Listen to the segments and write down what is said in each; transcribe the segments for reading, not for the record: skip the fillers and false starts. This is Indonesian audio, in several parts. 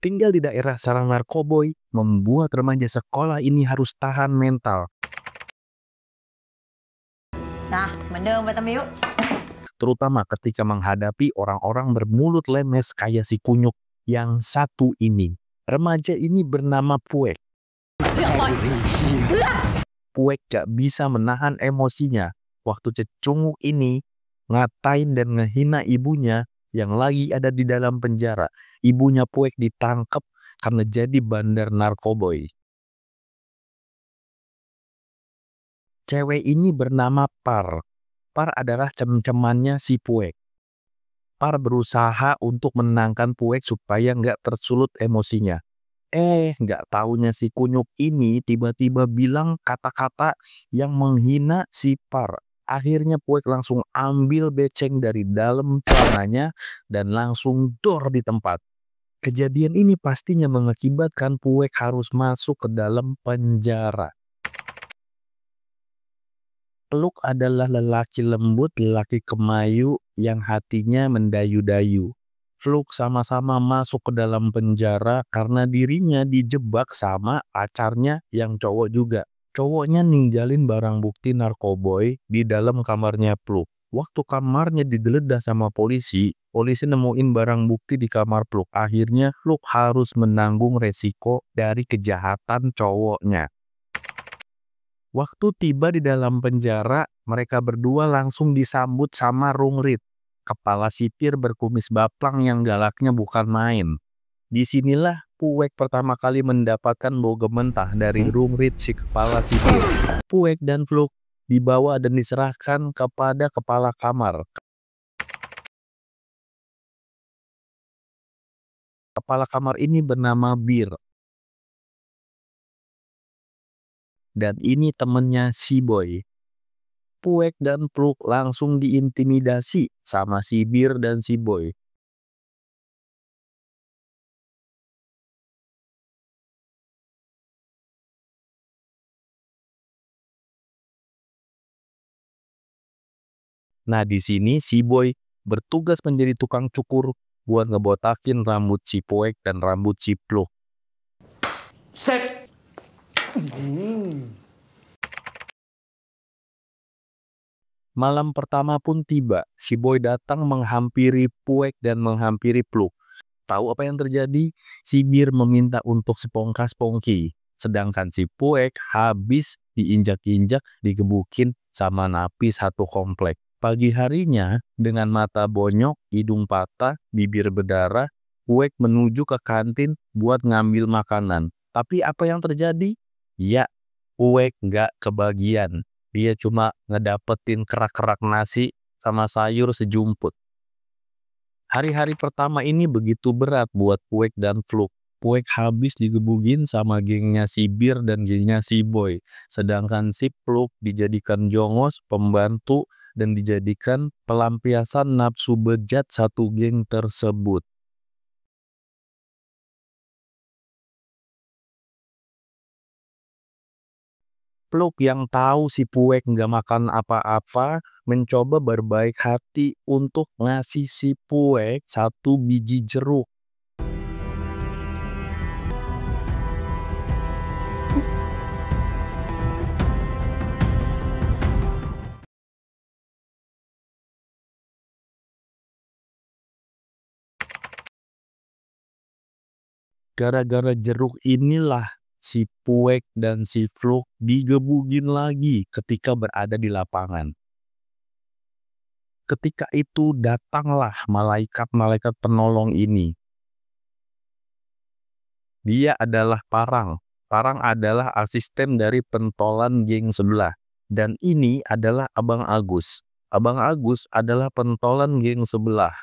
Tinggal di daerah sarang narkoboy membuat remaja sekolah ini harus tahan mental, Nào, mình đưa ông về Tâm Miếu. terutama ketika menghadapi orang-orang bermulut lemes kayak si kunyuk yang satu ini. Remaja ini bernama Puek. Puek gak bisa menahan emosinya waktu cecunguk ini ngatain dan ngehina ibunya yang lagi ada di dalam penjara. Ibunya Puek ditangkap karena jadi bandar narkoboy. Cewek ini bernama Par. Par adalah cem-cemannya si Puek. Par berusaha untuk menenangkan Puek supaya nggak tersulut emosinya. Nggak taunya si kunyuk ini tiba-tiba bilang kata-kata yang menghina si Par. Akhirnya Puek langsung ambil beceng dari dalam celananya dan langsung dor di tempat. Kejadian ini pastinya mengakibatkan Puek harus masuk ke dalam penjara. Pluk adalah lelaki lembut, lelaki kemayu yang hatinya mendayu-dayu. Pluk sama-sama masuk ke dalam penjara karena dirinya dijebak sama pacarnya yang cowok juga. Cowoknya ninggalin barang bukti narkoboy di dalam kamarnya Pluk. Waktu kamarnya digeledah sama polisi nemuin barang bukti di kamar Pluk. Akhirnya Pluk harus menanggung resiko dari kejahatan cowoknya. Waktu tiba di dalam penjara, mereka berdua langsung disambut sama Rungrit, kepala sipir berkumis baplang yang galaknya bukan main. Disinilah Puek pertama kali mendapatkan bau gementah dari Rungrit si kepala sipir. Puek dan Pluk dibawa dan diserahkan kepada kepala kamar. Kepala kamar ini bernama Bir. Dan ini temennya si Boy. Puek dan Pluk langsung diintimidasi sama si Bir dan si Boy. Nah, di sini si Boy bertugas menjadi tukang cukur buat ngebotakin rambut si Puek dan rambut si Pluk. Malam pertama pun tiba. Si Boy datang menghampiri Puek dan menghampiri Pluk. Tahu apa yang terjadi? Si Bir meminta untuk sepongkas-pongki. Sedangkan si Puek habis diinjak-injak, digebukin sama napi satu komplek. Pagi harinya, dengan mata bonyok, hidung patah, bibir berdarah, Puek menuju ke kantin buat ngambil makanan. Tapi apa yang terjadi? Ya, Puek nggak kebagian. Dia cuma ngedapetin kerak-kerak nasi sama sayur sejumput. Hari-hari pertama ini begitu berat buat Puek dan Pluk. Puek habis digebugin sama gengnya si Bir dan gengnya si Boy. Sedangkan si Pluk dijadikan jongos, pembantu, dan dijadikan pelampiasan nafsu bejat satu geng tersebut. Pluk yang tahu si Puek nggak makan apa-apa mencoba berbaik hati untuk ngasih si Puek satu biji jeruk. Gara-gara jeruk inilah si Puek dan si Pluk digebugin lagi ketika berada di lapangan. Ketika itu datanglah malaikat-malaikat penolong ini. Dia adalah Parang. Parang adalah asisten dari pentolan geng sebelah. Dan ini adalah Abang Agus. Abang Agus adalah pentolan geng sebelah.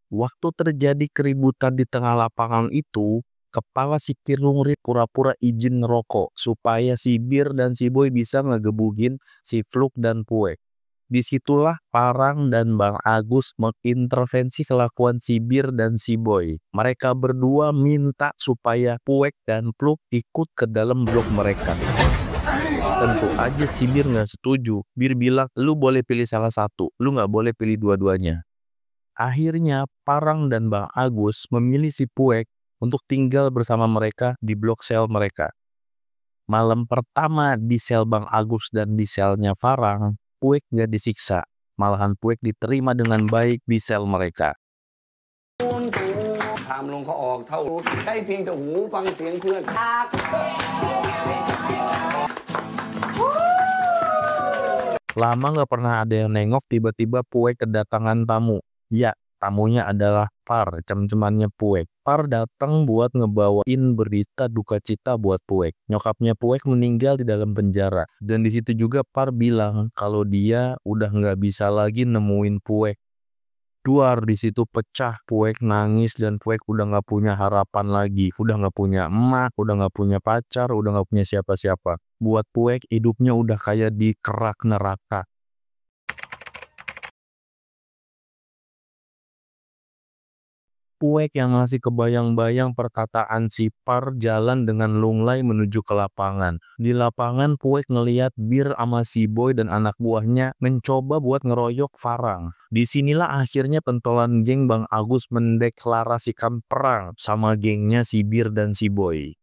Waktu terjadi keributan di tengah lapangan itu, kepala sipir Rungrit pura-pura izin ngerokok supaya si Bir dan si Boy bisa ngegebugin si Pluk dan Puek. Disitulah Parang dan Bang Agus mengintervensi kelakuan si Bir dan si Boy. Mereka berdua minta supaya Puek dan Pluk ikut ke dalam blok mereka. Tentu aja si Bir nggak setuju. Bir bilang, lu boleh pilih salah satu, lu nggak boleh pilih dua-duanya. Akhirnya Parang dan Bang Agus memilih si Puek untuk tinggal bersama mereka di blok sel mereka. Malam pertama di sel Bang Agus dan di selnya Parang, Puek gak disiksa. Malahan Puek diterima dengan baik di sel mereka. Lama gak pernah ada yang nengok, tiba-tiba Puek kedatangan tamu. Ya, tamunya adalah Par, cem-cemannya Puek. Par datang buat ngebawain berita duka cita buat Puek. Nyokapnya Puek meninggal di dalam penjara. Dan di situ juga Par bilang kalau dia udah nggak bisa lagi nemuin Puek. Duar di situ pecah, Puek nangis dan Puek udah nggak punya harapan lagi. Udah nggak punya emak, udah nggak punya pacar, udah nggak punya siapa-siapa. Buat Puek hidupnya udah kayak di kerak neraka. Puek yang masih kebayang-bayang perkataan si Par jalan dengan lunglai menuju ke lapangan. Di lapangan Puek ngeliat Bir sama si Boy dan anak buahnya mencoba buat ngeroyok Parang. Disinilah akhirnya pentolan geng Bang Agus mendeklarasikan perang sama gengnya si Bir dan si Boy.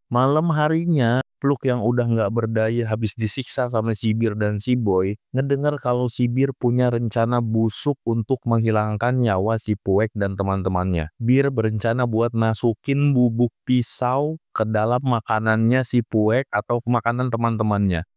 Malam harinya, Pluk yang udah nggak berdaya habis disiksa sama si Bir dan si Boy, ngedengar kalau si Bir punya rencana busuk untuk menghilangkan nyawa si Puek dan teman-temannya. Bir berencana buat masukin bubuk pisau ke dalam makanannya si Puek atau makanan teman-temannya.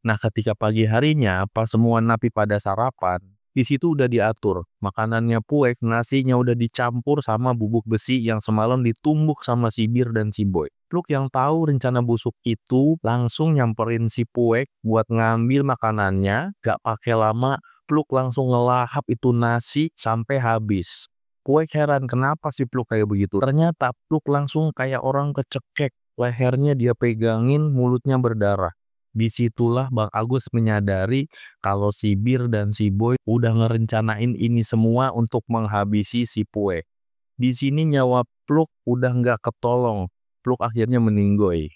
Nah, ketika pagi harinya, pas semua napi pada sarapan, di situ udah diatur. Makanannya Puek, nasinya udah dicampur sama bubuk besi yang semalam ditumbuk sama si Bir dan si Boy. Pluk yang tahu rencana busuk itu langsung nyamperin si Puek buat ngambil makanannya. Gak pakai lama, Pluk langsung ngelahap itu nasi sampai habis. Puek heran kenapa si Pluk kayak begitu. Ternyata Pluk langsung kayak orang kecekek. Lehernya dia pegangin, mulutnya berdarah. Disitulah Bang Agus menyadari kalau si Bir dan si Boy udah ngerencanain ini semua untuk menghabisi si Puek. Di sini nyawa Pluk udah nggak ketolong. Pluk akhirnya meninggoy.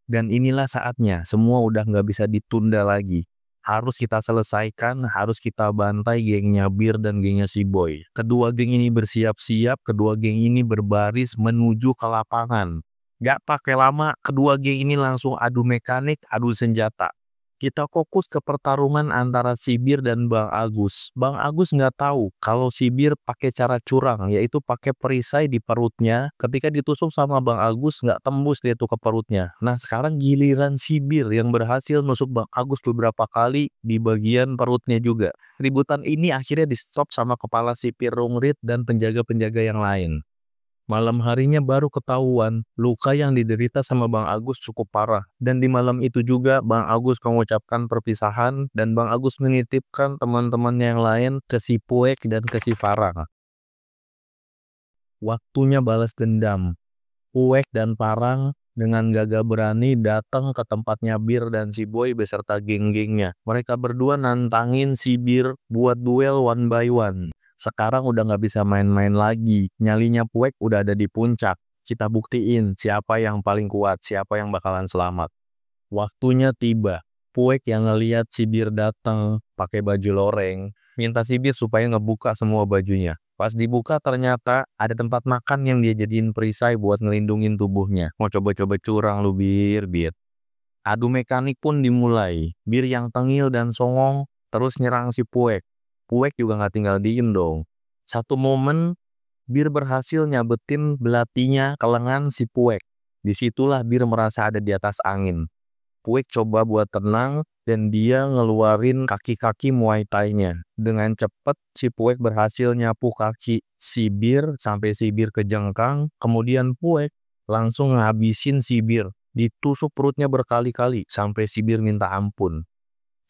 Dan inilah saatnya, semua udah nggak bisa ditunda lagi. Harus kita selesaikan, harus kita bantai gengnya Bir dan gengnya si Boy. Kedua geng ini bersiap-siap, kedua geng ini berbaris menuju ke lapangan. Gak pakai lama, kedua geng ini langsung adu mekanik, adu senjata. Kita fokus ke pertarungan antara si Bir dan Bang Agus. Bang Agus nggak tahu kalau si Bir pakai cara curang, yaitu pakai perisai di perutnya. Ketika ditusuk sama Bang Agus nggak tembus dia tuh ke perutnya. Nah sekarang giliran si Bir yang berhasil nusuk Bang Agus beberapa kali di bagian perutnya juga. Ributan ini akhirnya di stop sama kepala sipir Rungrit dan penjaga-penjaga yang lain. Malam harinya baru ketahuan luka yang diderita sama Bang Agus cukup parah. Dan di malam itu juga Bang Agus mengucapkan perpisahan dan Bang Agus menitipkan teman-temannya yang lain ke si Puek dan ke si Parang. Waktunya balas dendam. Puek dan Parang dengan gagah berani datang ke tempatnya Bir dan si Boy beserta geng-gengnya. Mereka berdua nantangin si Bir buat duel one by one. Sekarang udah nggak bisa main-main lagi. Nyalinya Puek udah ada di puncak. Kita buktiin siapa yang paling kuat, siapa yang bakalan selamat. Waktunya tiba. Puek yang ngeliat si Bir datang pakai baju loreng, minta si Bir supaya ngebuka semua bajunya. Pas dibuka ternyata ada tempat makan yang dia jadiin perisai buat ngelindungin tubuhnya. Mau coba-coba curang lu Bir. Adu mekanik pun dimulai. Bir yang tengil dan songong terus nyerang si Puek. Puek juga nggak tinggal diem dong. Satu momen Bir berhasil nyabetin belatinya ke lengan si Puek. Disitulah Bir merasa ada di atas angin. Puek coba buat tenang dan dia ngeluarin kaki-kaki Muay Thai-nya. Dengan cepat si Puek berhasil nyapu kaki si Bir sampai si Bir kejengkang. Kemudian Puek langsung ngabisin si Bir. Ditusuk perutnya berkali-kali sampai si Bir minta ampun.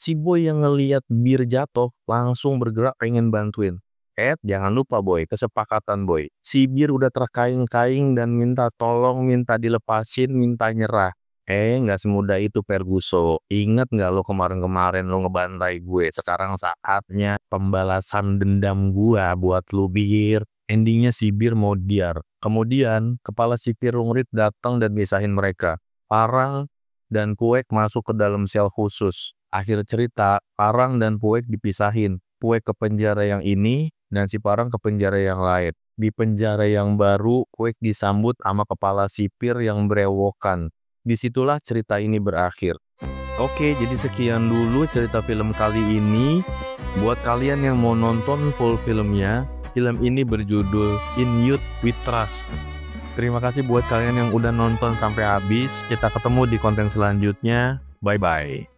Si Boy yang ngeliat Bir jatuh langsung bergerak pengen bantuin. Jangan lupa Boy, kesepakatan Boy. Si Bir udah terkaing-kaing dan minta tolong, minta dilepasin, minta nyerah. Nggak semudah itu Perguso. Ingat nggak lo kemarin-kemarin lo ngebantai gue? Sekarang saatnya pembalasan dendam gua buat lo Bir. Endingnya si Bir mau diar. Kemudian kepala sipir Rungrit datang dan misahin mereka. Parang dan Puek masuk ke dalam sel khusus. Akhir cerita, Parang dan Puek dipisahin. Puek ke penjara yang ini dan si Parang ke penjara yang lain. Di penjara yang baru, Puek disambut sama kepala sipir yang berewokan. Disitulah cerita ini berakhir. Oke, jadi sekian dulu cerita film kali ini. Buat kalian yang mau nonton full filmnya, film ini berjudul In Youth We Trust. Terima kasih buat kalian yang udah nonton sampai habis. Kita ketemu di konten selanjutnya. Bye-bye.